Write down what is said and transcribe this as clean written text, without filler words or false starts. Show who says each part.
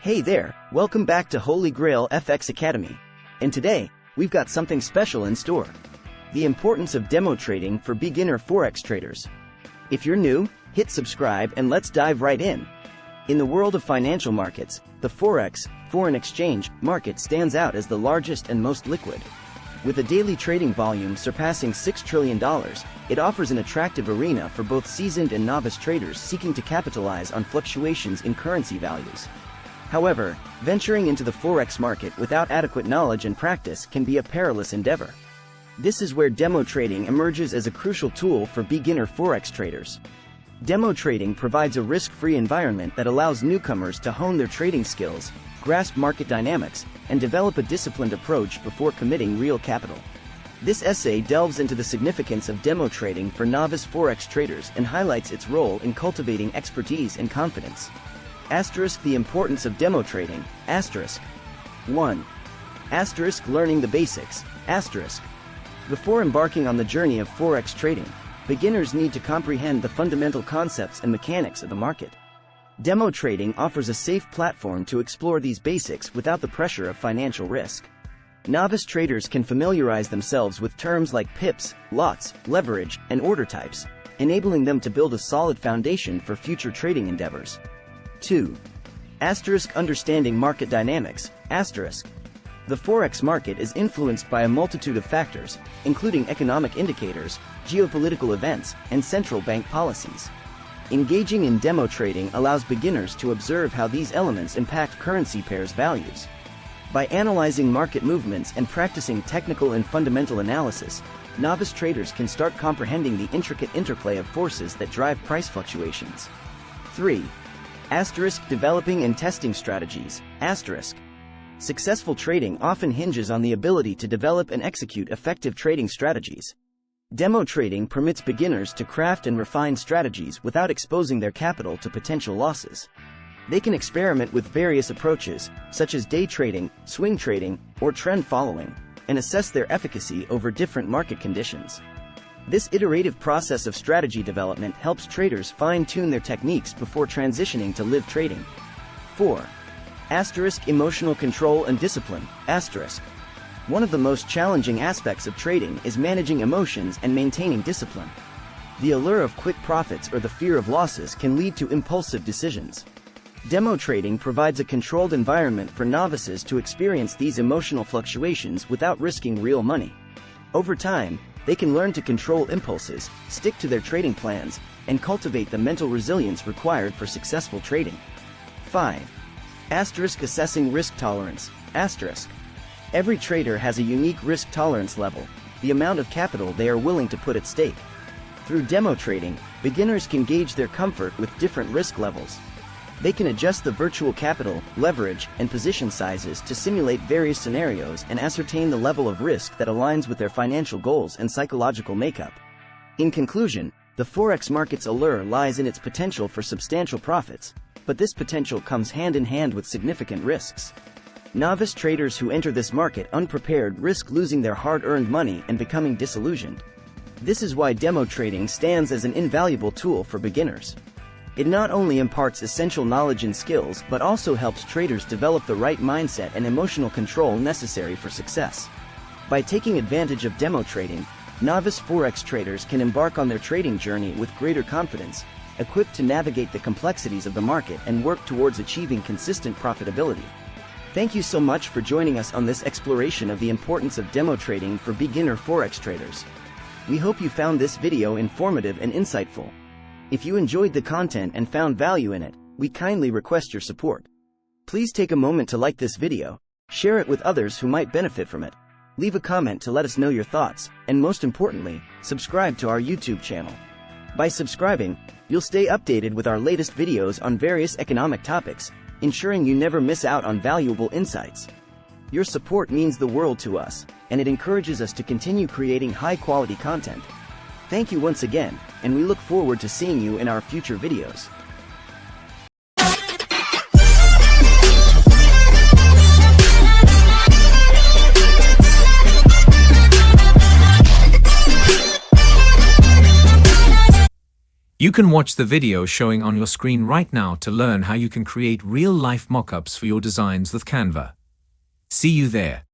Speaker 1: Hey there, welcome back to Holy Grail FX Academy. And today, we've got something special in store. The importance of demo trading for beginner Forex traders. If you're new, hit subscribe and let's dive right in. In the world of financial markets, the Forex, foreign exchange, market stands out as the largest and most liquid. With a daily trading volume surpassing $6 trillion, it offers an attractive arena for both seasoned and novice traders seeking to capitalize on fluctuations in currency values. However, venturing into the Forex market without adequate knowledge and practice can be a perilous endeavor. This is where demo trading emerges as a crucial tool for beginner Forex traders. Demo trading provides a risk-free environment that allows newcomers to hone their trading skills, grasp market dynamics, and develop a disciplined approach before committing real capital. This essay delves into the significance of demo trading for novice Forex traders and highlights its role in cultivating expertise and confidence. The importance of demo trading. 1. Learning the basics. Before embarking on the journey of Forex trading, beginners need to comprehend the fundamental concepts and mechanics of the market. Demo trading offers a safe platform to explore these basics without the pressure of financial risk. Novice traders can familiarize themselves with terms like pips, lots, leverage, and order types, enabling them to build a solid foundation for future trading endeavors. 2. Understanding market dynamics. The Forex market is influenced by a multitude of factors, including economic indicators, geopolitical events, and central bank policies. Engaging in demo trading allows beginners to observe how these elements impact currency pairs' values. By analyzing market movements and practicing technical and fundamental analysis, novice traders can start comprehending the intricate interplay of forces that drive price fluctuations. 3. Developing and testing strategies. Successful trading often hinges on the ability to develop and execute effective trading strategies. Demo trading permits beginners to craft and refine strategies without exposing their capital to potential losses. They can experiment with various approaches, such as day trading, swing trading, or trend following, and assess their efficacy over different market conditions. This iterative process of strategy development helps traders fine-tune their techniques before transitioning to live trading. 4. Emotional control and discipline. One of the most challenging aspects of trading is managing emotions and maintaining discipline. The allure of quick profits or the fear of losses can lead to impulsive decisions. Demo trading provides a controlled environment for novices to experience these emotional fluctuations without risking real money. Over time, they can learn to control impulses, stick to their trading plans, and cultivate the mental resilience required for successful trading. 5. Assessing risk tolerance. Every trader has a unique risk tolerance level, the amount of capital they are willing to put at stake. Through demo trading, beginners can gauge their comfort with different risk levels. They can adjust the virtual capital, leverage, and position sizes to simulate various scenarios and ascertain the level of risk that aligns with their financial goals and psychological makeup. In conclusion, the Forex market's allure lies in its potential for substantial profits, but this potential comes hand in hand with significant risks. Novice traders who enter this market unprepared risk losing their hard-earned money and becoming disillusioned. This is why demo trading stands as an invaluable tool for beginners. It not only imparts essential knowledge and skills but also helps traders develop the right mindset and emotional control necessary for success. By taking advantage of demo trading, novice Forex traders can embark on their trading journey with greater confidence, equipped to navigate the complexities of the market and work towards achieving consistent profitability. Thank you so much for joining us on this exploration of the importance of demo trading for beginner Forex traders. We hope you found this video informative and insightful. If you enjoyed the content and found value in it, we kindly request your support. Please take a moment to like this video, share it with others who might benefit from it, leave a comment to let us know your thoughts, and most importantly, subscribe to our YouTube channel. By subscribing, you'll stay updated with our latest videos on various economic topics, ensuring you never miss out on valuable insights. Your support means the world to us, and it encourages us to continue creating high-quality content. Thank you once again, and we look forward to seeing you in our future videos.
Speaker 2: You can watch the video showing on your screen right now to learn how you can create real-life mockups for your designs with Canva. See you there.